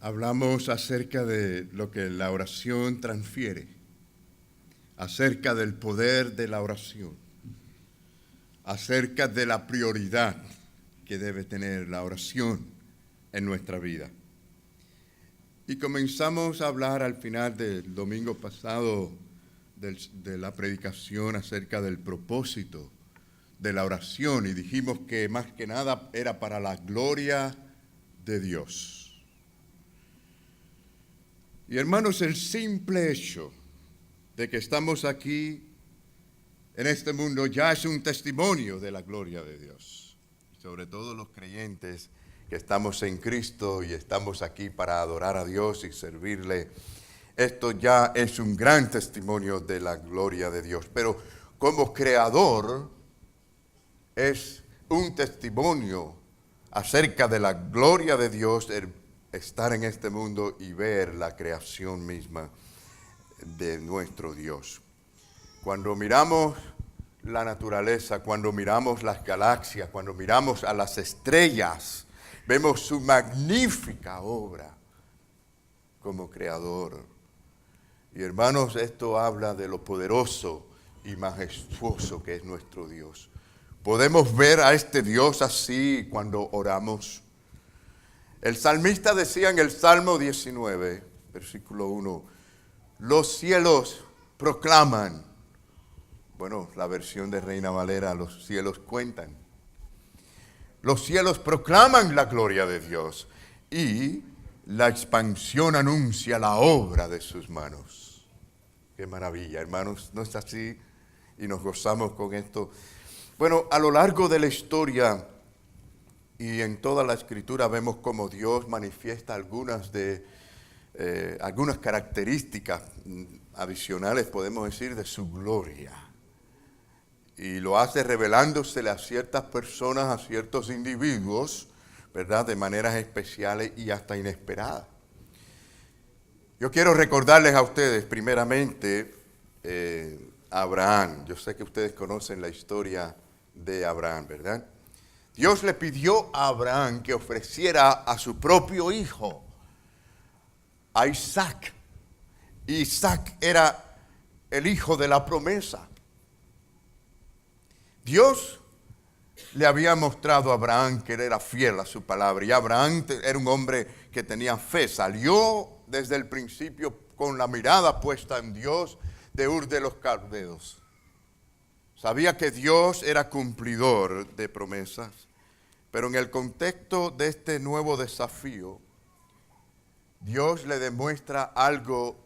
Hablamos acerca de lo que la oración transfiere, acerca del poder de la oración, acerca de la prioridad que debe tener la oración en nuestra vida. Y comenzamos a hablar al final del domingo pasado de la predicación acerca del propósito de la oración y dijimos que más que nada era para la gloria de Dios. Y hermanos, el simple hecho de que estamos aquí en este mundo ya es un testimonio de la gloria de Dios. Sobre todo los creyentes que estamos en Cristo y estamos aquí para adorar a Dios y servirle. Esto ya es un gran testimonio de la gloria de Dios. Pero como creador es un testimonio acerca de la gloria de Dios, el estar en este mundo y ver la creación misma de nuestro Dios. Cuando miramos la naturaleza, cuando miramos las galaxias, cuando miramos a las estrellas, vemos su magnífica obra como creador. Y hermanos, esto habla de lo poderoso y majestuoso que es nuestro Dios. Podemos ver a este Dios así cuando oramos. El salmista decía en el Salmo 19, versículo 1, los cielos proclaman, bueno, la versión de Reina Valera, los cielos cuentan. Los cielos proclaman la gloria de Dios y la expansión anuncia la obra de sus manos. Qué maravilla, hermanos, ¿no es así? Y nos gozamos con esto. Bueno, a lo largo de la historia y en toda la Escritura vemos cómo Dios manifiesta algunas características adicionales, podemos decir, de su gloria. Y lo hace revelándosele a ciertas personas, a ciertos individuos, ¿verdad? De maneras especiales y hasta inesperadas. Yo quiero recordarles a ustedes, primeramente, Abraham. Yo sé que ustedes conocen la historia de Abraham, ¿verdad? Dios le pidió a Abraham que ofreciera a su propio hijo, a Isaac. Isaac era el hijo de la promesa. Dios le había mostrado a Abraham que él era fiel a su palabra. Y Abraham era un hombre que tenía fe. Salió desde el principio con la mirada puesta en Dios de Ur de los Caldeos. Sabía que Dios era cumplidor de promesas. Pero en el contexto de este nuevo desafío, Dios le demuestra algo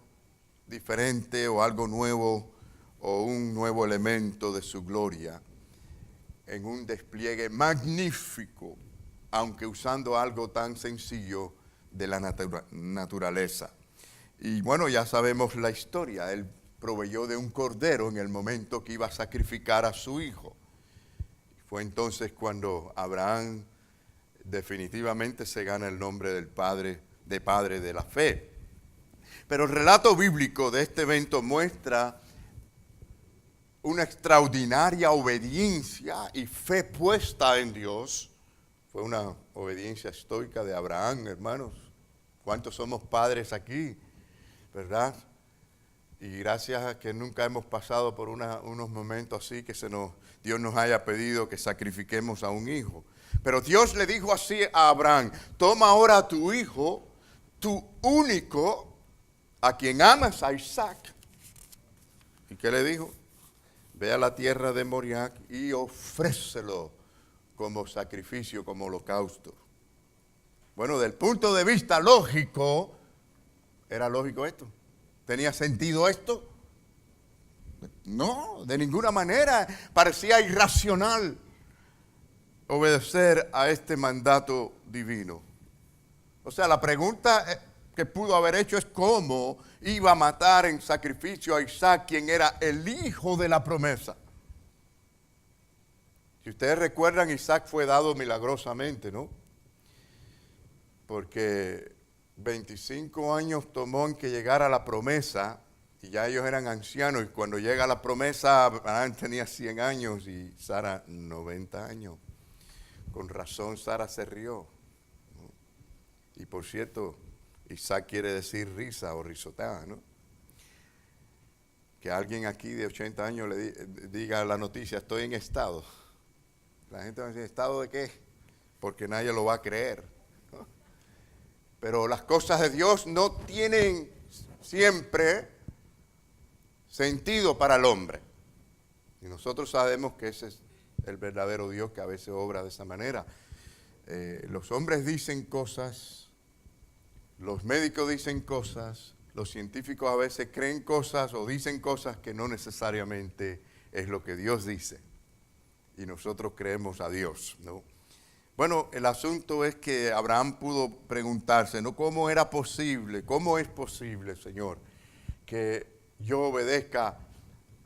diferente o algo nuevo o un nuevo elemento de su gloria en un despliegue magnífico, aunque usando algo tan sencillo de la naturaleza. Y bueno, ya sabemos la historia. Él proveyó de un cordero en el momento que iba a sacrificar a su hijo. Fue entonces cuando Abraham definitivamente se gana el nombre del padre de la fe. Pero el relato bíblico de este evento muestra una extraordinaria obediencia y fe puesta en Dios. Fue una obediencia estoica de Abraham, hermanos. ¿Cuántos somos padres aquí? ¿Verdad? Y gracias a que nunca hemos pasado por unos momentos así que Dios nos haya pedido que sacrifiquemos a un hijo. Pero Dios le dijo así a Abraham: toma ahora a tu hijo, tu único, a quien amas, a Isaac. ¿Y qué le dijo? Ve a la tierra de Moriah y ofrécelo como sacrificio, como holocausto. Bueno, del punto de vista lógico, ¿era lógico esto? ¿Tenía sentido esto? No, de ninguna manera. Parecía irracional obedecer a este mandato divino. O sea, la pregunta que pudo haber hecho es cómo iba a matar en sacrificio a Isaac, quien era el hijo de la promesa. Si ustedes recuerdan, Isaac fue dado milagrosamente, ¿no? Porque 25 años tomó en que llegara la promesa, y ya ellos eran ancianos, y cuando llega la promesa, Abraham tenía 100 años y Sara 90 años. Con razón Sara se rió, ¿no? Y por cierto, Isaac quiere decir risa o risotada, ¿no? Que alguien aquí de 80 años le diga la noticia, estoy en estado. La gente va a decir, ¿estado de qué? Porque nadie lo va a creer, ¿no? Pero las cosas de Dios no tienen siempre sentido para el hombre. Y nosotros sabemos que ese es el verdadero Dios que a veces obra de esa manera. Los hombres dicen cosas, los médicos dicen cosas, los científicos a veces creen cosas o dicen cosas que no necesariamente es lo que Dios dice. Y nosotros creemos a Dios, ¿no? Bueno, el asunto es que Abraham pudo preguntarse, ¿no? ¿Cómo era posible? ¿Cómo es posible, Señor, que yo obedezca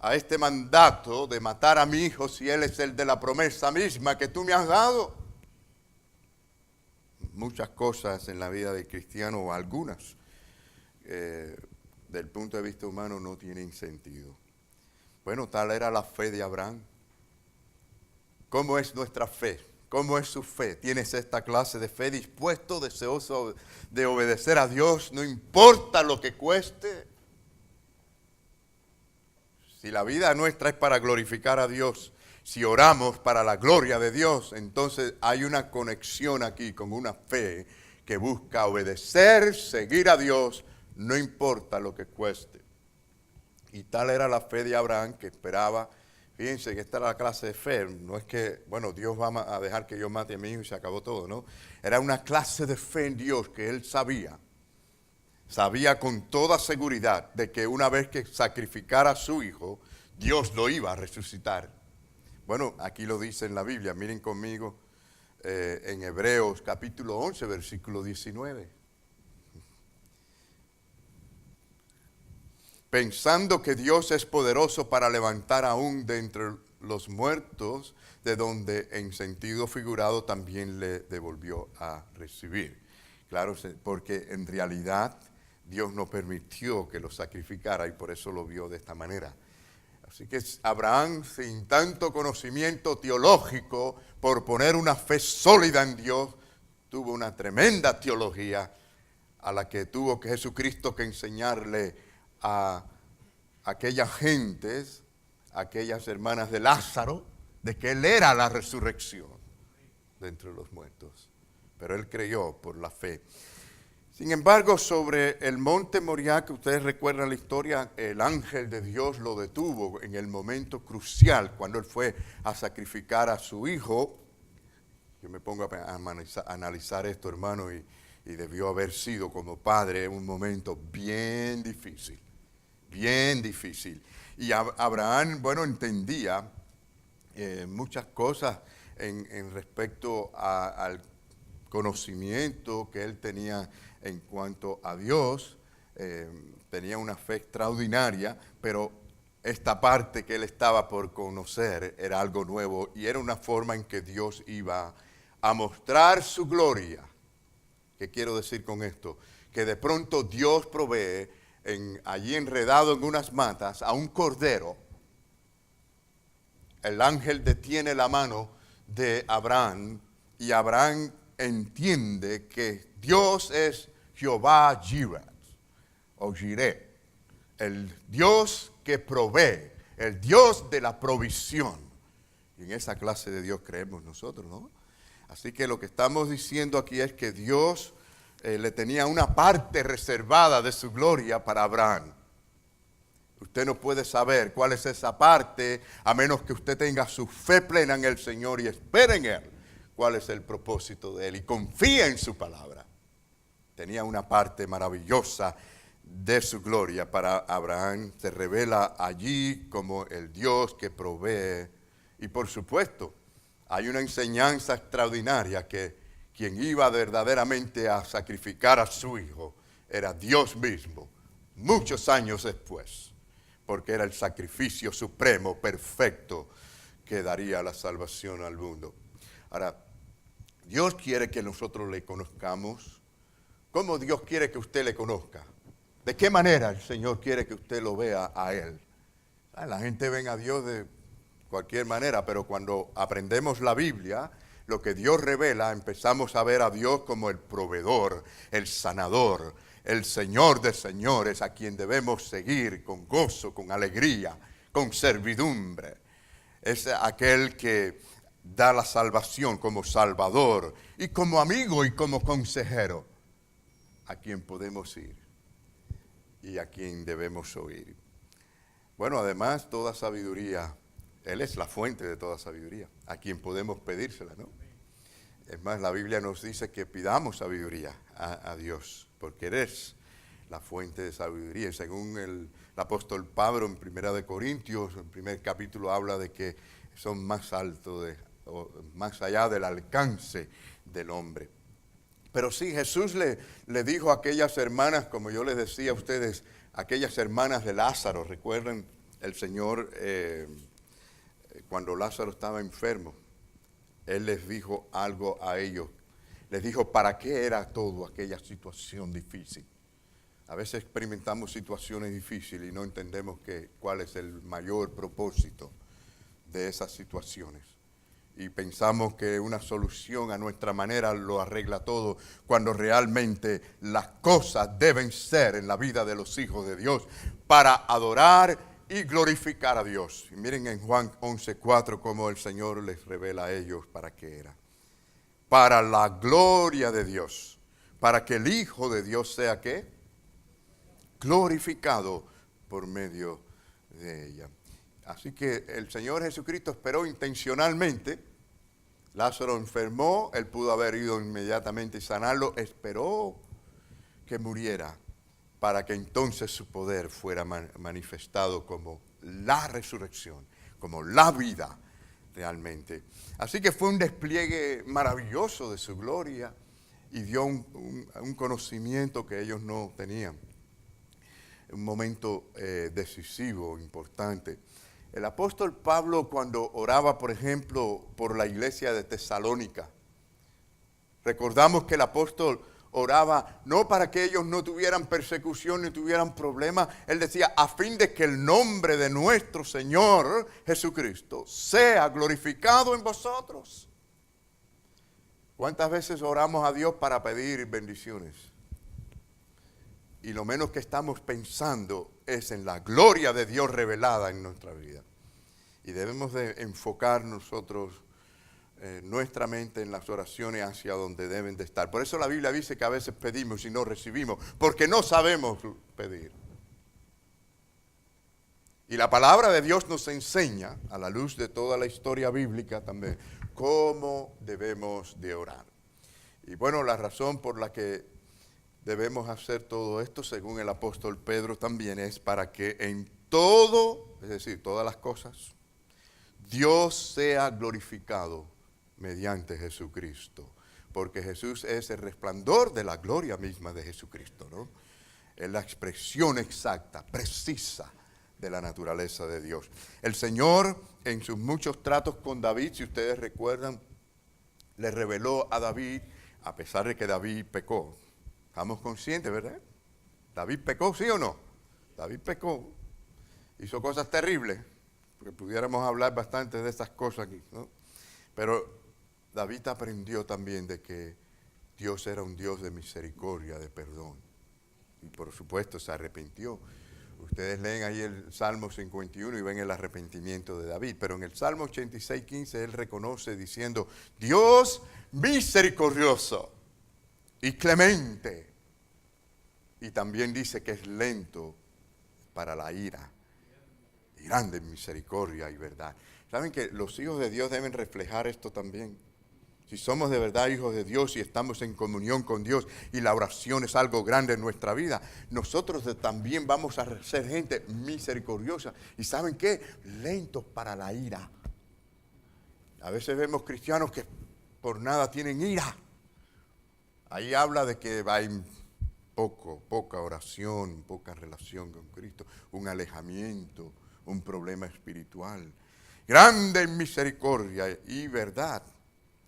a este mandato de matar a mi hijo si él es el de la promesa misma que tú me has dado? Muchas cosas en la vida del cristiano, o algunas, del punto de vista humano no tienen sentido. Bueno, tal era la fe de Abraham. ¿Cómo es nuestra fe? ¿Cómo es su fe? ¿Tienes esta clase de fe dispuesto, deseoso de obedecer a Dios, no importa lo que cueste? Si la vida nuestra es para glorificar a Dios, si oramos para la gloria de Dios, entonces hay una conexión aquí con una fe que busca obedecer, seguir a Dios, no importa lo que cueste. Y tal era la fe de Abraham que esperaba. Fíjense que esta era la clase de fe, no es que, bueno, Dios va a dejar que yo mate a mi hijo y se acabó todo, ¿no? Era una clase de fe en Dios que él sabía con toda seguridad de que una vez que sacrificara a su hijo, Dios lo iba a resucitar. Bueno, aquí lo dice en la Biblia, miren conmigo en Hebreos capítulo 11, versículo 19. Pensando que Dios es poderoso para levantar aún de entre los muertos, de donde en sentido figurado también le devolvió a recibir. Claro, porque en realidad Dios no permitió que lo sacrificara y por eso lo vio de esta manera. Así que Abraham, sin tanto conocimiento teológico, por poner una fe sólida en Dios, tuvo una tremenda teología a la que tuvo que Jesucristo que enseñarle a aquellas gentes, a aquellas hermanas de Lázaro, de que Él era la resurrección de entre los muertos. Pero él creyó por la fe. Sin embargo, sobre el monte Moriah, que ustedes recuerdan la historia, el ángel de Dios lo detuvo en el momento crucial, cuando él fue a sacrificar a su hijo. Yo me pongo a analizar esto, hermano, y debió haber sido como padre un momento bien difícil. Bien difícil. Y Abraham, bueno, entendía muchas cosas en respecto al conocimiento que él tenía en cuanto a Dios. Tenía una fe extraordinaria, pero esta parte que él estaba por conocer era algo nuevo y era una forma en que Dios iba a mostrar su gloria. ¿Qué quiero decir con esto? Que de pronto Dios provee allí enredado en unas matas a un cordero. El ángel detiene la mano de Abraham y Abraham entiende que Dios es Jehová Jireh o Jireh, el Dios que provee, el Dios de la provisión. Y en esa clase de Dios creemos nosotros, ¿no? Así que lo que estamos diciendo aquí es que Dios le tenía una parte reservada de su gloria para Abraham. Usted no puede saber cuál es esa parte a menos que usted tenga su fe plena en el Señor y espere en Él cuál es el propósito de Él y confíe en su palabra. Tenía una parte maravillosa de su gloria para Abraham. Se revela allí como el Dios que provee. Y por supuesto, hay una enseñanza extraordinaria que quien iba verdaderamente a sacrificar a su hijo era Dios mismo, muchos años después, porque era el sacrificio supremo, perfecto, que daría la salvación al mundo. Ahora, Dios quiere que nosotros le conozcamos. ¿Cómo Dios quiere que usted le conozca? ¿De qué manera el Señor quiere que usted lo vea a Él? La gente ve a Dios de cualquier manera, pero cuando aprendemos la Biblia, lo que Dios revela, empezamos a ver a Dios como el proveedor, el sanador, el Señor de señores, a quien debemos seguir con gozo, con alegría, con servidumbre. Es aquel que da la salvación como Salvador y como amigo y como consejero, a quien podemos ir y a quien debemos oír. Bueno, además, toda sabiduría, Él es la fuente de toda sabiduría, a quien podemos pedírsela, ¿no? Es más, la Biblia nos dice que pidamos sabiduría a Dios, porque Él es la fuente de sabiduría. Según el apóstol Pablo en 1 Corintios, en el primer capítulo, habla de que son más altos, más allá del alcance del hombre. Pero sí, Jesús le dijo a aquellas hermanas, como yo les decía a ustedes, aquellas hermanas de Lázaro, recuerden el Señor cuando Lázaro estaba enfermo, Él les dijo algo a ellos. Les dijo, ¿para qué era todo aquella situación difícil? A veces experimentamos situaciones difíciles y no entendemos cuál es el mayor propósito de esas situaciones. Y pensamos que una solución a nuestra manera lo arregla todo, cuando realmente las cosas deben ser en la vida de los hijos de Dios para adorar y glorificar a Dios. Y miren en Juan 11:4 cómo el Señor les revela a ellos para qué era. Para la gloria de Dios, para que el Hijo de Dios sea ¿qué? Glorificado por medio de ella. Así que el Señor Jesucristo esperó intencionalmente. Lázaro enfermó, Él pudo haber ido inmediatamente y sanarlo, esperó que muriera para que entonces su poder fuera manifestado como la resurrección, como la vida realmente. Así que fue un despliegue maravilloso de su gloria y dio un conocimiento que ellos no tenían. Un momento decisivo, importante. El apóstol Pablo, cuando oraba, por ejemplo, por la iglesia de Tesalónica, recordamos que el apóstol oraba no para que ellos no tuvieran persecución ni tuvieran problemas. Él decía, a fin de que el nombre de nuestro Señor Jesucristo sea glorificado en vosotros. ¿Cuántas veces oramos a Dios para pedir bendiciones? Y lo menos que estamos pensando es en la gloria de Dios revelada en nuestra vida. Y debemos de enfocar nosotros nuestra mente en las oraciones hacia donde deben de estar. Por eso la Biblia dice que a veces pedimos y no recibimos, porque no sabemos pedir. Y la palabra de Dios nos enseña, a la luz de toda la historia bíblica también, cómo debemos de orar. Y bueno, la razón por la que debemos hacer todo esto, según el apóstol Pedro también, es para que en todo, es decir, todas las cosas, Dios sea glorificado mediante Jesucristo. Porque Jesús es el resplandor de la gloria misma de Jesucristo, ¿no? Es la expresión exacta, precisa de la naturaleza de Dios. El Señor, en sus muchos tratos con David, si ustedes recuerdan, le reveló a David, a pesar de que David pecó. Estamos conscientes, ¿verdad? David pecó, ¿sí o no? David pecó, hizo cosas terribles, porque pudiéramos hablar bastante de estas cosas aquí, ¿no? Pero David aprendió también de que Dios era un Dios de misericordia, de perdón. Y por supuesto se arrepintió. Ustedes leen ahí el Salmo 51 y ven el arrepentimiento de David. Pero en el Salmo 86:15 él reconoce diciendo, Dios misericordioso y clemente. Y también dice que es lento para la ira y grande en misericordia y verdad. ¿Saben que los hijos de Dios deben reflejar esto también? Si somos de verdad hijos de Dios y estamos en comunión con Dios y la oración es algo grande en nuestra vida, nosotros también vamos a ser gente misericordiosa. ¿Y saben qué? Lentos para la ira. A veces vemos cristianos que por nada tienen ira. Ahí habla de que hay poca oración, poca relación con Cristo, un alejamiento, un problema espiritual. Grande en misericordia y verdad.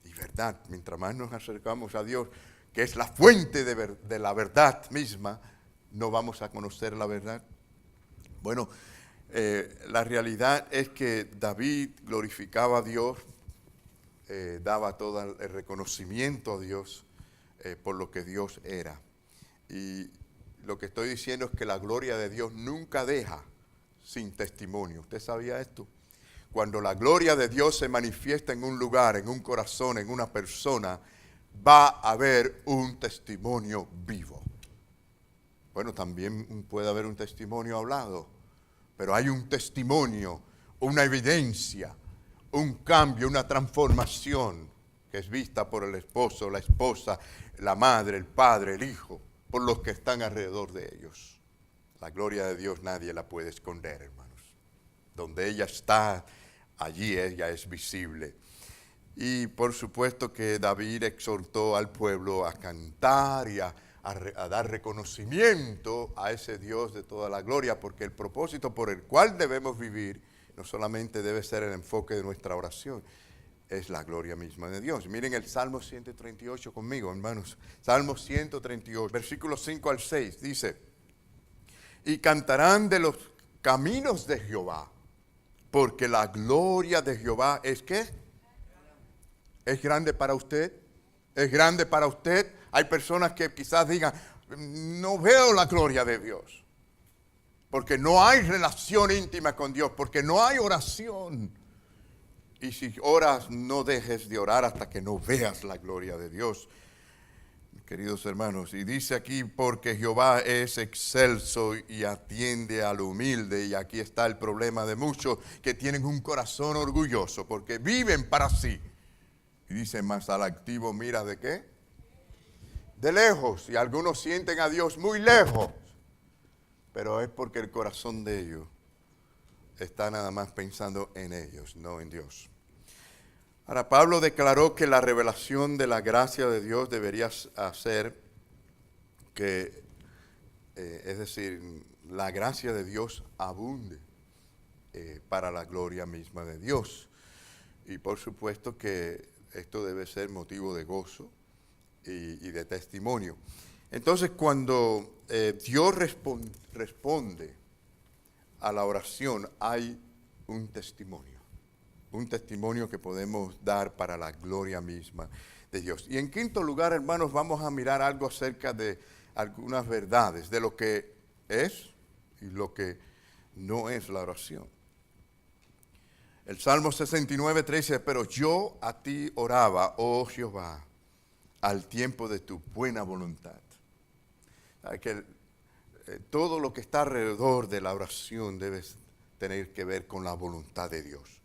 Y verdad, mientras más nos acercamos a Dios, que es la fuente de la verdad misma, no vamos a conocer la verdad. Bueno, la realidad es que David glorificaba a Dios, daba todo el reconocimiento a Dios por lo que Dios era. Y Lo que estoy diciendo es que la gloria de Dios nunca deja sin testimonio. ¿Usted sabía esto? Cuando la gloria de Dios se manifiesta en un lugar, en un corazón, en una persona, va a haber un testimonio vivo. Bueno, también puede haber un testimonio hablado, pero hay un testimonio, una evidencia, un cambio, una transformación que es vista por el esposo, la esposa, la madre, el padre, el hijo, por los que están alrededor de ellos. La gloria de Dios nadie la puede esconder, hermanos. Donde ella está, allí ella es visible. Y por supuesto que David exhortó al pueblo a cantar y a dar reconocimiento a ese Dios de toda la gloria, porque el propósito por el cual debemos vivir no solamente debe ser el enfoque de nuestra oración, es la gloria misma de Dios. Miren el Salmo 138 conmigo, hermanos. Salmo 138, versículos 5 al 6, dice: y cantarán de los caminos de Jehová, porque la gloria de Jehová es ¿qué? ¿Es grande para usted? ¿Es grande para usted? Hay personas que quizás digan, no veo la gloria de Dios, porque no hay relación íntima con Dios, porque no hay oración. Y si oras, no dejes de orar hasta que no veas la gloria de Dios, queridos hermanos. Y dice aquí, porque Jehová es excelso y atiende al humilde. Y aquí está el problema de muchos que tienen un corazón orgulloso, porque viven para sí. Y dice, más al activo mira ¿de qué? De lejos. Y algunos sienten a Dios muy lejos. Pero es porque el corazón de ellos está nada más pensando en ellos, no en Dios. Ahora, Pablo declaró que la revelación de la gracia de Dios debería hacer que, es decir, la gracia de Dios abunde para la gloria misma de Dios. Y por supuesto que esto debe ser motivo de gozo y de testimonio. Entonces, cuando Dios responde a la oración, hay un testimonio que podemos dar para la gloria misma de Dios. Y en quinto lugar, hermanos, vamos a mirar algo acerca de algunas verdades, de lo que es y lo que no es la oración. El Salmo 69:3 dice, pero yo a ti oraba, oh Jehová, al tiempo de tu buena voluntad. Que todo lo que está alrededor de la oración debe tener que ver con la voluntad de Dios.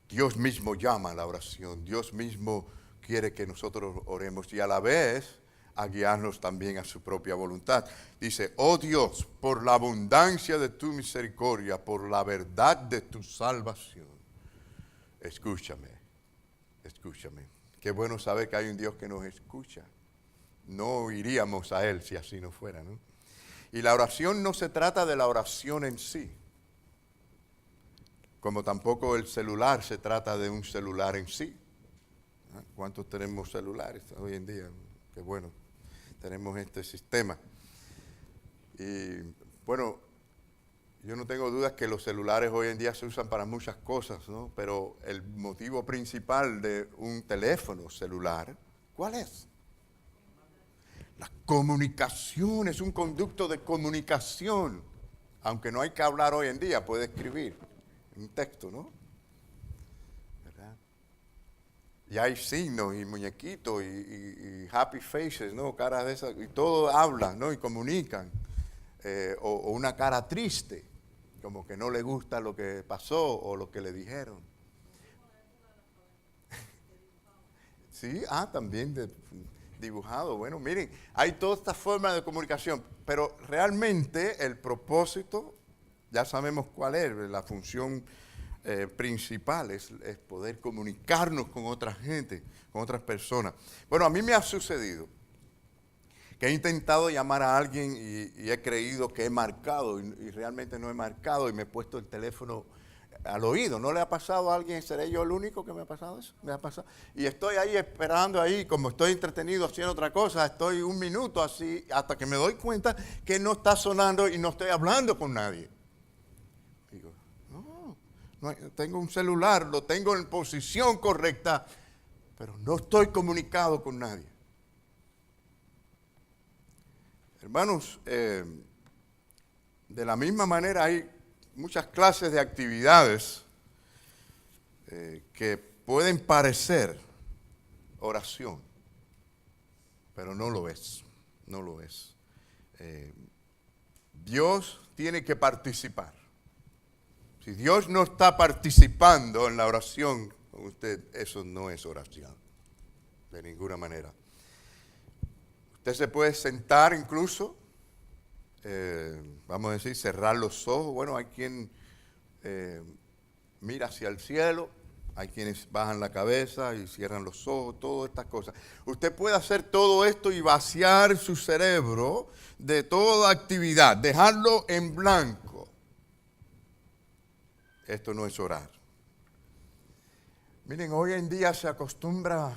Dios mismo llama a la oración, Dios mismo quiere que nosotros oremos y a la vez a guiarnos también a su propia voluntad. Dice, oh Dios, por la abundancia de tu misericordia, por la verdad de tu salvación, escúchame. Qué bueno saber que hay un Dios que nos escucha. No iríamos a Él si así no fuera, ¿no? Y la oración no se trata de la oración en sí, como tampoco el celular se trata de un celular en sí. ¿Cuántos tenemos celulares hoy en día? Qué bueno, tenemos este sistema. Y bueno, yo no tengo dudas que los celulares hoy en día se usan para muchas cosas, ¿no? Pero el motivo principal de un teléfono celular, ¿cuál es? La comunicación, es un conducto de comunicación. Aunque no hay que hablar hoy en día, puede escribir un texto, ¿no? ¿Verdad? Y hay signos y muñequitos y happy faces, ¿no? Caras de esas, y todo hablan, ¿no? Y comunican. O una cara triste, como que no le gusta lo que pasó o lo que le dijeron. Sí, también dibujado. Bueno, miren, hay toda esta forma de comunicación, pero realmente el propósito, ya sabemos cuál es, la función principal es poder comunicarnos con otra gente, con otras personas. Bueno, a mí me ha sucedido que he intentado llamar a alguien y he creído que he marcado y realmente no he marcado y me he puesto el teléfono al oído. ¿No le ha pasado a alguien? ¿Seré yo el único que me ha pasado eso? Me ha pasado. Y estoy ahí esperando ahí, como estoy entretenido haciendo otra cosa, estoy un minuto así hasta que me doy cuenta que no está sonando y no estoy hablando con nadie. Digo, no tengo un celular, lo tengo en posición correcta, pero no estoy comunicado con nadie. Hermanos, de la misma manera hay muchas clases de actividades que pueden parecer oración, pero no lo es, no lo es. Dios tiene que participar. Si Dios no está participando en la oración con usted, eso no es oración, de ninguna manera. Usted se puede sentar incluso, vamos a decir, cerrar los ojos. Bueno, hay quien mira hacia el cielo, hay quienes bajan la cabeza y cierran los ojos, todas estas cosas. Usted puede hacer todo esto y vaciar su cerebro de toda actividad, dejarlo en blanco. Esto no es orar. Miren, hoy en día se acostumbra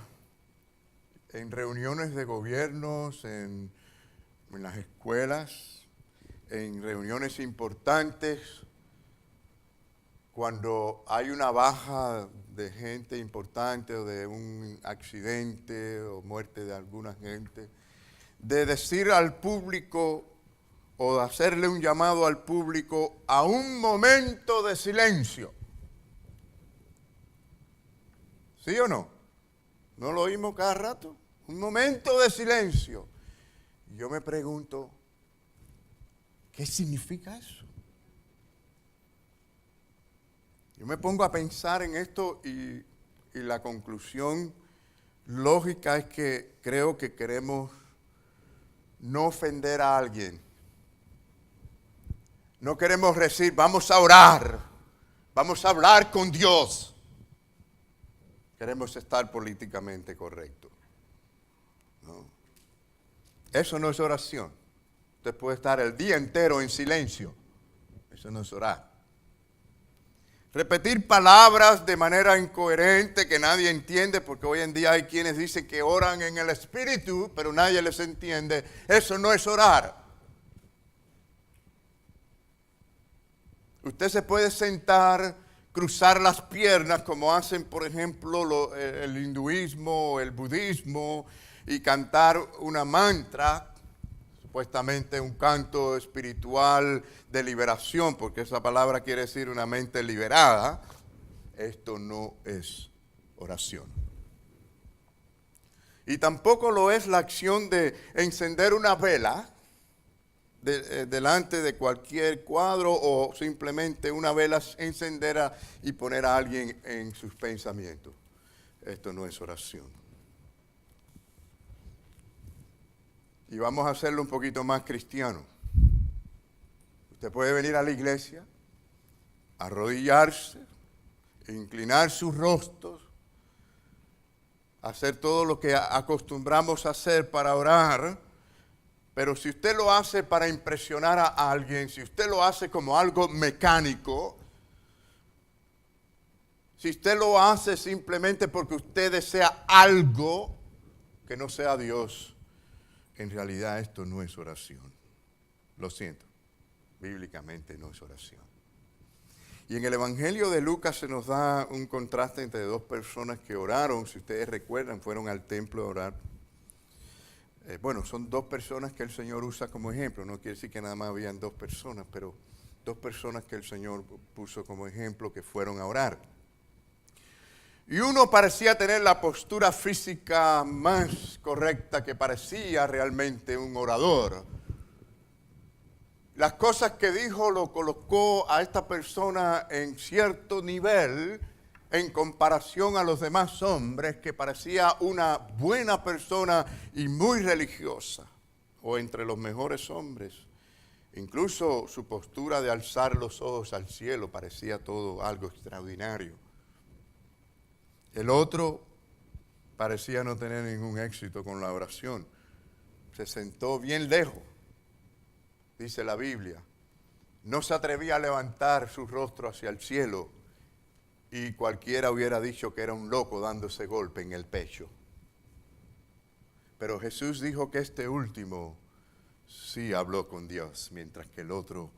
en reuniones de gobiernos, en las escuelas, en reuniones importantes, cuando hay una baja de gente importante o de un accidente o muerte de alguna gente, de decir al público o de hacerle un llamado al público a un momento de silencio. ¿Sí o no? ¿No lo oímos cada rato? Un momento de silencio. Y yo me pregunto, ¿qué significa eso? Yo me pongo a pensar en esto y la conclusión lógica es que creo que queremos no ofender a alguien. No queremos decir, vamos a orar, vamos a hablar con Dios. Queremos estar políticamente correctos. No. Eso no es oración. Usted puede estar el día entero en silencio. Eso no es orar. Repetir palabras de manera incoherente que nadie entiende, porque hoy en día hay quienes dicen que oran en el Espíritu, pero nadie les entiende. Eso no es orar. Usted se puede sentar, cruzar las piernas, como hacen, por ejemplo, el hinduismo o el budismo, y cantar una mantra, supuestamente un canto espiritual de liberación, porque esa palabra quiere decir una mente liberada. Esto no es oración. Y tampoco lo es la acción de encender una vela delante de cualquier cuadro o simplemente una vela encendera y poner a alguien en sus pensamientos. Esto no es oración. Y vamos a hacerlo un poquito más cristiano. Usted puede venir a la iglesia, arrodillarse, inclinar sus rostros, hacer todo lo que acostumbramos a hacer para orar. Pero si usted lo hace para impresionar a alguien, si usted lo hace como algo mecánico, si usted lo hace simplemente porque usted desea algo que no sea Dios, en realidad esto no es oración. Lo siento, bíblicamente no es oración. Y en el Evangelio de Lucas se nos da un contraste entre dos personas que oraron, si ustedes recuerdan, fueron al templo a orar. Bueno, son dos personas que el Señor usa como ejemplo. No quiere decir que nada más habían dos personas, pero dos personas que el Señor puso como ejemplo que fueron a orar. Y uno parecía tener la postura física más correcta, que parecía realmente un orador. Las cosas que dijo lo colocó a esta persona en cierto nivel en comparación a los demás hombres, que parecía una buena persona y muy religiosa, o entre los mejores hombres. Incluso su postura de alzar los ojos al cielo parecía todo algo extraordinario. El otro parecía no tener ningún éxito con la oración. Se sentó bien lejos, dice la Biblia. No se atrevía a levantar su rostro hacia el cielo, y cualquiera hubiera dicho que era un loco dándose golpe en el pecho. Pero Jesús dijo que este último sí habló con Dios, mientras que el otro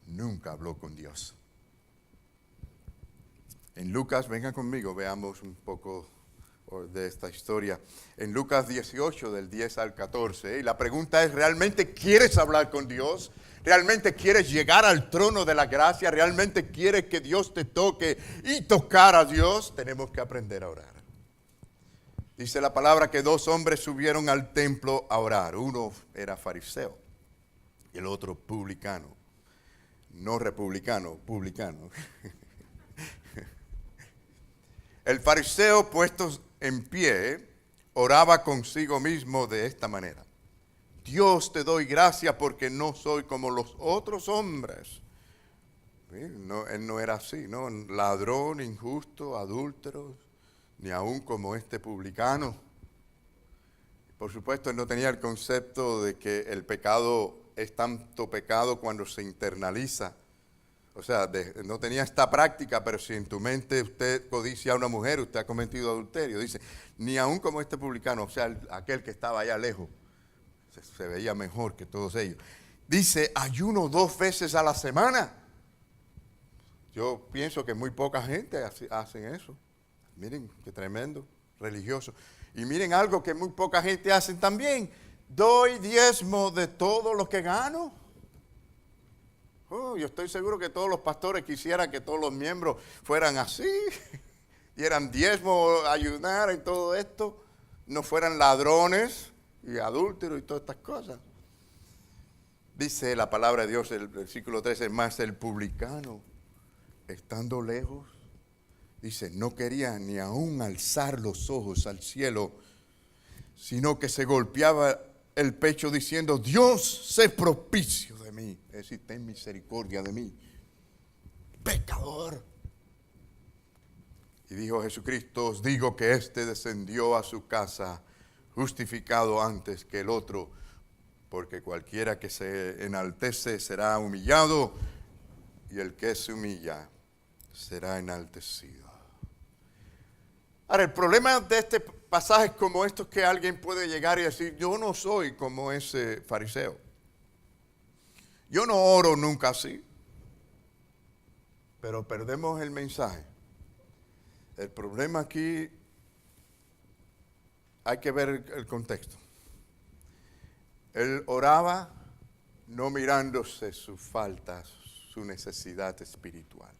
nunca habló con Dios. En Lucas, vengan conmigo, veamos un poco de esta historia en Lucas 18, del 10 al 14. Y la pregunta es, ¿realmente quieres hablar con Dios? ¿Realmente quieres llegar al trono de la gracia? ¿Realmente quieres que Dios te toque y tocar a Dios? Tenemos que aprender a orar. Dice la palabra que 2 hombres subieron al templo a orar. Uno era fariseo y el otro publicano. No republicano, publicano. El fariseo, puesto en pie, oraba consigo mismo de esta manera: Dios, te doy gracias porque no soy como los otros hombres. No, él no era así, ¿no? Ladrón, injusto, adúltero, ni aún como este publicano. Por supuesto, él no tenía el concepto de que el pecado es tanto pecado cuando se internaliza. O sea, no tenía esta práctica, pero si en tu mente usted codicia a una mujer, usted ha cometido adulterio. Dice, ni aún como este publicano, o sea, aquel que estaba allá lejos, se veía mejor que todos ellos. Dice, ayuno 2 veces a la semana. Yo pienso que muy poca gente hacen eso. Miren, qué tremendo, religioso. Y miren algo que muy poca gente hace también. Doy diezmo de todo lo que gano. Yo estoy seguro que todos los pastores quisieran que todos los miembros fueran así, dieran diezmo, ayunar en todo esto, no fueran ladrones y adúlteros y todas estas cosas. Dice la palabra de Dios, el versículo 13, más el publicano, estando lejos, dice, no quería ni aún alzar los ojos al cielo, sino que se golpeaba el pecho diciendo, Dios, sé propicio de mí, es decir, ten misericordia de mí, pecador. Y dijo Jesucristo, os digo que éste descendió a su casa justificado antes que el otro, porque cualquiera que se enaltece será humillado, y el que se humilla será enaltecido. Ahora, el problema de este pasaje como esto es que alguien puede llegar y decir, yo no soy como ese fariseo. Yo no oro nunca así. Pero perdemos el mensaje. El problema aquí, hay que ver el contexto. Él oraba no mirándose sus faltas, su necesidad espiritual.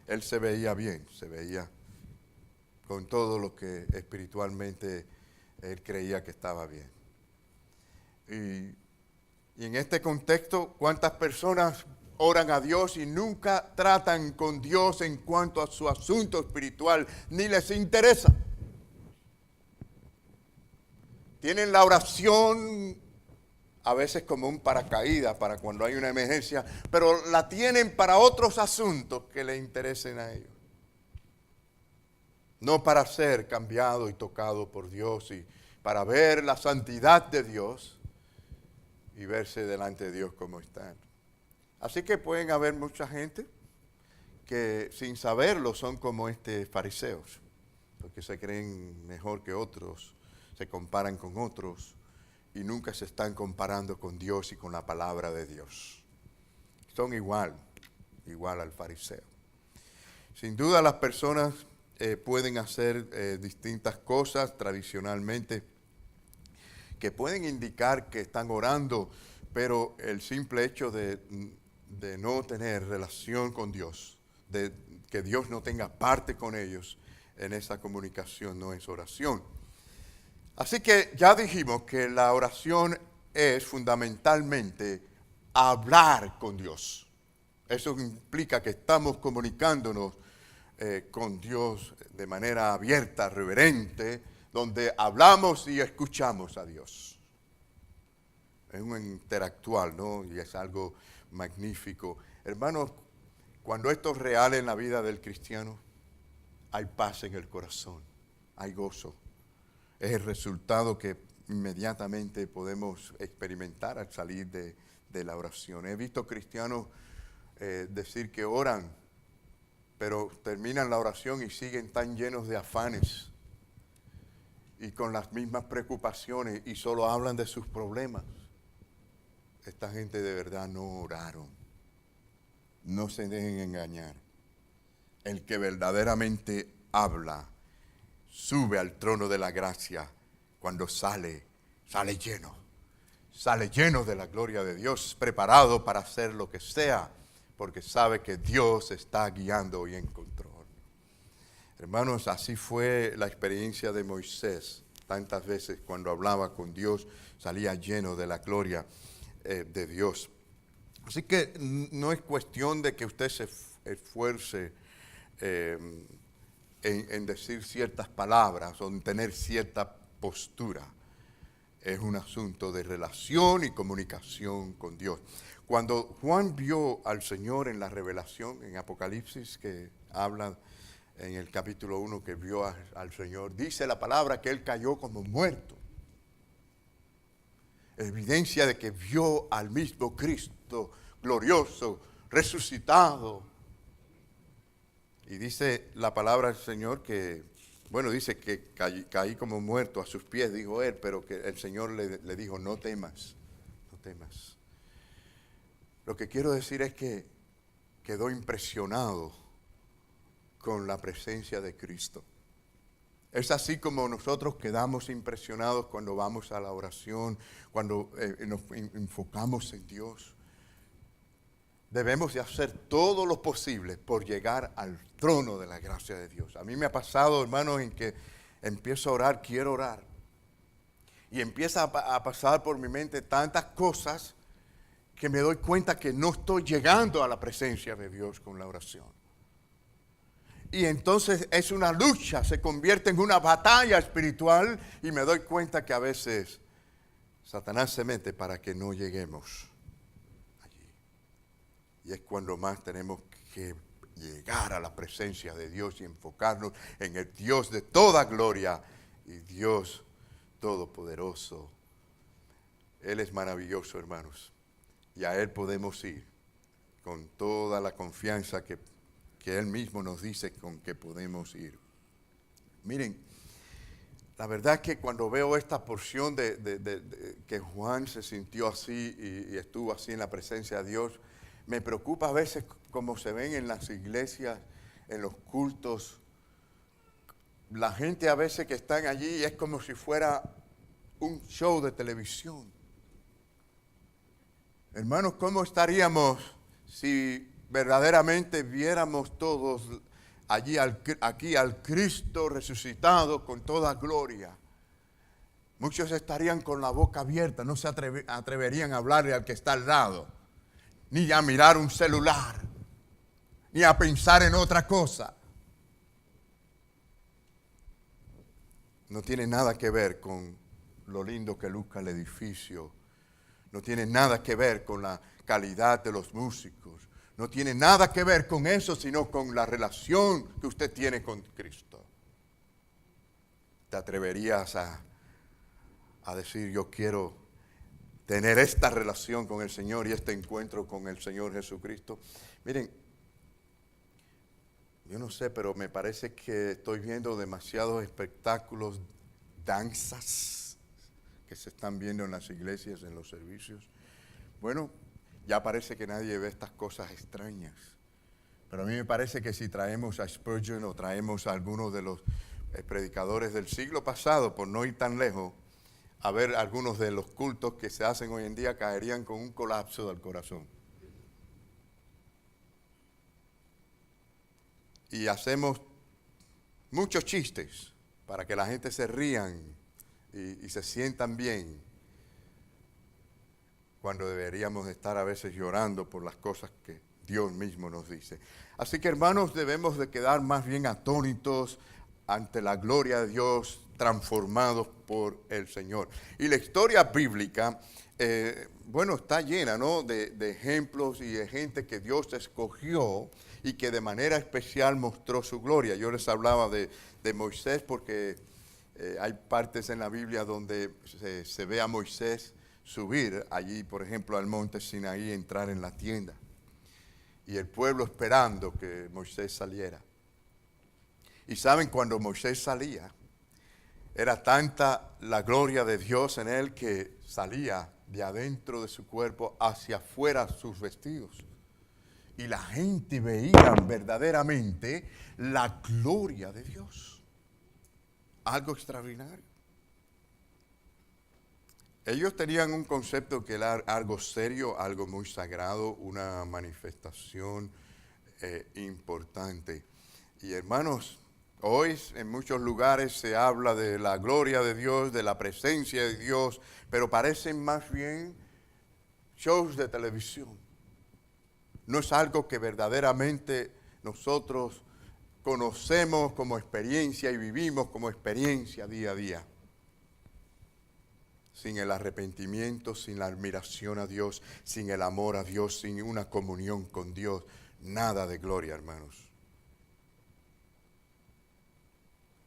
Él se veía bien, se veía con todo lo que espiritualmente él creía que estaba bien. Y en este contexto, ¿cuántas personas oran a Dios y nunca tratan con Dios en cuanto a su asunto espiritual, ni les interesa? Tienen la oración a veces como un paracaídas para cuando hay una emergencia, pero la tienen para otros asuntos que les interesen a ellos. No para ser cambiado y tocado por Dios y para ver la santidad de Dios y verse delante de Dios como están. Así que pueden haber mucha gente que sin saberlo son como fariseos, porque se creen mejor que otros, se comparan con otros y nunca se están comparando con Dios y con la palabra de Dios. Son igual al fariseo. Sin duda las personas pueden hacer distintas cosas tradicionalmente que pueden indicar que están orando, pero el simple hecho de no tener relación con Dios, de que Dios no tenga parte con ellos en esa comunicación, no es oración. Así que ya dijimos que la oración es fundamentalmente hablar con Dios. Eso implica que estamos comunicándonos con Dios de manera abierta, reverente, donde hablamos y escuchamos a Dios. Es un interactual, ¿no? Y es algo magnífico. Hermanos, cuando esto es real en la vida del cristiano, hay paz en el corazón, hay gozo. Es el resultado que inmediatamente podemos experimentar al salir de la oración. He visto cristianos decir que oran, pero terminan la oración y siguen tan llenos de afanes y con las mismas preocupaciones y solo hablan de sus problemas. Esta gente de verdad no oraron. No se dejen engañar. El que verdaderamente habla sube al trono de la gracia cuando sale lleno de la gloria de Dios, preparado para hacer lo que sea, porque sabe que Dios está guiando y en control. Hermanos, así fue la experiencia de Moisés. Tantas veces cuando hablaba con Dios salía lleno de la gloria de Dios. Así que no es cuestión de que usted se esfuerce en decir ciertas palabras o en tener cierta postura. Es un asunto de relación y comunicación con Dios. Cuando Juan vio al Señor en la revelación, en Apocalipsis, que habla en el capítulo 1 que vio al Señor, dice la palabra que él cayó como muerto. Evidencia de que vio al mismo Cristo glorioso, resucitado. Y dice la palabra del Señor que, bueno, dice que caí como muerto a sus pies, dijo él, pero que el Señor le dijo, no temas, no temas. Lo que quiero decir es que quedó impresionado con la presencia de Cristo. Es así como nosotros quedamos impresionados cuando vamos a la oración, cuando nos enfocamos en Dios. Debemos de hacer todo lo posible por llegar al trono de la gracia de Dios. A mí me ha pasado, hermanos, en que empiezo a orar, quiero orar. Y empieza a pasar por mi mente tantas cosas que me doy cuenta que no estoy llegando a la presencia de Dios con la oración. Y entonces es una lucha, se convierte en una batalla espiritual y me doy cuenta que a veces Satanás se mete para que no lleguemos allí. Y es cuando más tenemos que llegar a la presencia de Dios y enfocarnos en el Dios de toda gloria y Dios todopoderoso. Él es maravilloso, hermanos, y a Él podemos ir con toda la confianza que Él mismo nos dice con que podemos ir. Miren, la verdad es que cuando veo esta porción de que Juan se sintió así y estuvo así en la presencia de Dios, me preocupa a veces como se ven en las iglesias, en los cultos. La gente a veces que están allí es como si fuera un show de televisión. Hermanos, ¿cómo estaríamos si verdaderamente viéramos todos aquí al Cristo resucitado con toda gloria? Muchos estarían con la boca abierta, no se atreverían a hablarle al que está al lado, ni a mirar un celular, ni a pensar en otra cosa. No tiene nada que ver con lo lindo que luzca el edificio, no tiene nada que ver con la calidad de los músicos, no tiene nada que ver con eso, sino con la relación que usted tiene con Cristo. ¿Te atreverías a decir, yo quiero tener esta relación con el Señor y este encuentro con el Señor Jesucristo? Miren, yo no sé, pero me parece que estoy viendo demasiados espectáculos, danzas que se están viendo en las iglesias, en los servicios. Bueno, ya parece que nadie ve estas cosas extrañas. Pero a mí me parece que si traemos a Spurgeon o traemos a algunos de los predicadores del siglo pasado, por no ir tan lejos, a ver algunos de los cultos que se hacen hoy en día, caerían con un colapso del corazón. Y hacemos muchos chistes para que la gente se rían y se sientan bien, cuando deberíamos estar a veces llorando por las cosas que Dios mismo nos dice. Así que, hermanos, debemos de quedar más bien atónitos ante la gloria de Dios, transformados por el Señor. Y la historia bíblica, está llena, ¿no?, de ejemplos y de gente que Dios escogió y que de manera especial mostró su gloria. Yo les hablaba de Moisés porque hay partes en la Biblia donde se ve a Moisés subir allí, por ejemplo, al monte Sinaí, entrar en la tienda. Y el pueblo esperando que Moisés saliera. Y saben, cuando Moisés salía, era tanta la gloria de Dios en él que salía de adentro de su cuerpo hacia afuera sus vestidos. Y la gente veía verdaderamente la gloria de Dios. algo extraordinario. Ellos tenían un concepto que era algo serio, algo muy sagrado, una manifestación importante. Y hermanos, hoy en muchos lugares se habla de la gloria de Dios, de la presencia de Dios, pero parecen más bien shows de televisión. No es algo que verdaderamente nosotros conocemos como experiencia y vivimos como experiencia día a día. Sin el arrepentimiento, sin la admiración a Dios, sin el amor a Dios, sin una comunión con Dios, nada de gloria, hermanos.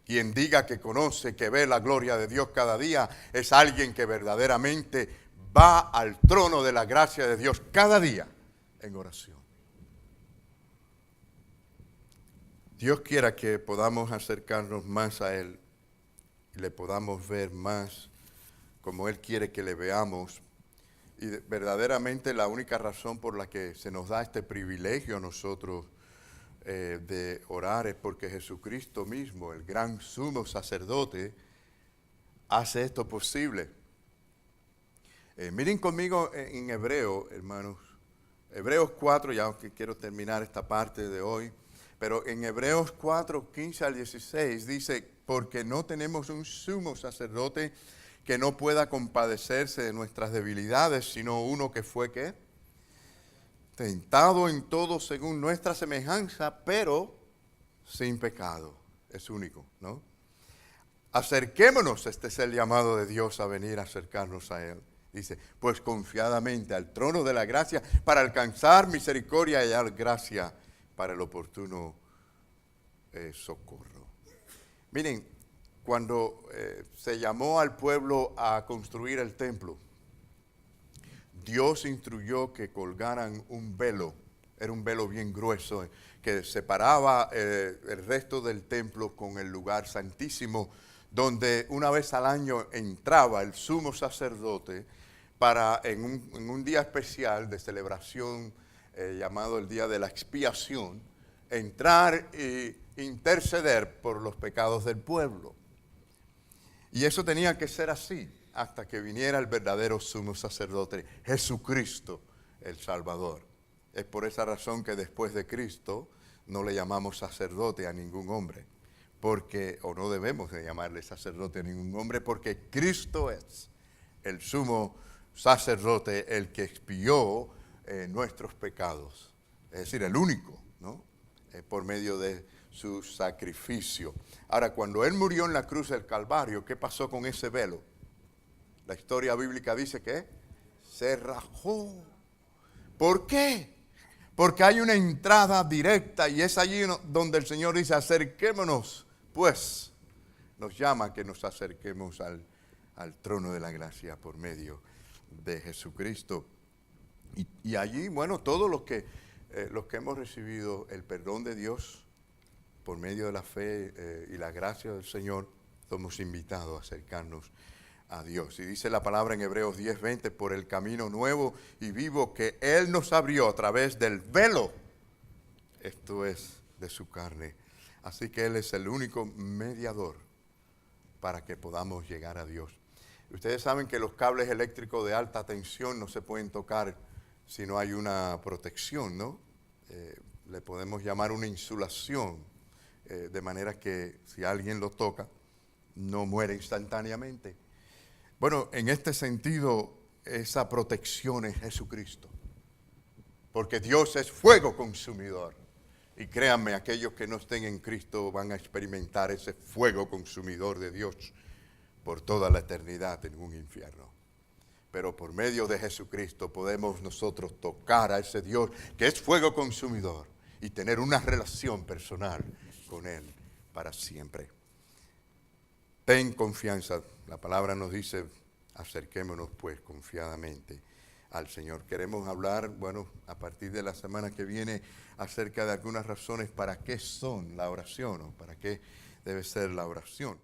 Quien diga que conoce, que ve la gloria de Dios cada día, es alguien que verdaderamente va al trono de la gracia de Dios cada día en oración. Dios quiera que podamos acercarnos más a Él y le podamos ver más como Él quiere que le veamos. Y verdaderamente la única razón por la que se nos da este privilegio a nosotros de orar es porque Jesucristo mismo, el gran sumo sacerdote, hace esto posible. Miren conmigo en Hebreo, hermanos. Hebreos 4, ya que quiero terminar esta parte de hoy. Pero en Hebreos 4, 15 al 16 dice, porque no tenemos un sumo sacerdote que no pueda compadecerse de nuestras debilidades, sino uno que fue, ¿qué? Tentado en todo según nuestra semejanza, pero sin pecado. Es único, ¿no? Acerquémonos, este es el llamado de Dios a venir a acercarnos a Él. Dice, pues confiadamente al trono de la gracia para alcanzar misericordia y hallar gracia para el oportuno socorro. Miren, cuando se llamó al pueblo a construir el templo, Dios instruyó que colgaran un velo, era un velo bien grueso, que separaba el resto del templo con el lugar santísimo, donde una vez al año entraba el sumo sacerdote para en un día especial de celebración llamado el Día de la Expiación, entrar e interceder por los pecados del pueblo. Y eso tenía que ser así hasta que viniera el verdadero sumo sacerdote, Jesucristo, el Salvador. Es por esa razón que después de Cristo no le llamamos sacerdote a ningún hombre, porque, o no debemos de llamarle sacerdote a ningún hombre, porque Cristo es el sumo sacerdote, el que expió nuestros pecados, es decir, el único, ¿no? Por medio de su sacrificio. Ahora, cuando Él murió en la cruz del Calvario, ¿qué pasó con ese velo? La historia bíblica dice que se rajó. ¿Por qué? Porque hay una entrada directa y es allí donde el Señor dice, acerquémonos, pues nos llama a que nos acerquemos al trono de la gracia por medio de Jesucristo. Y allí, bueno, todos los que hemos recibido el perdón de Dios por medio de la fe y la gracia del Señor, somos invitados a acercarnos a Dios. Y dice la palabra en Hebreos 10:20, por el camino nuevo y vivo que Él nos abrió a través del velo, esto es de su carne. Así que Él es el único mediador para que podamos llegar a Dios. Ustedes saben que los cables eléctricos de alta tensión no se pueden tocar si no hay una protección, ¿no? Le podemos llamar una insulación, de manera que si alguien lo toca, no muere instantáneamente. Bueno, en este sentido, esa protección es Jesucristo, porque Dios es fuego consumidor. Y créanme, aquellos que no estén en Cristo van a experimentar ese fuego consumidor de Dios por toda la eternidad en un infierno. Pero por medio de Jesucristo podemos nosotros tocar a ese Dios que es fuego consumidor y tener una relación personal con Él para siempre. Ten confianza. La palabra nos dice, acerquémonos pues confiadamente al Señor. Queremos hablar, bueno, a partir de la semana que viene, acerca de algunas razones para qué son la oración o para qué debe ser la oración.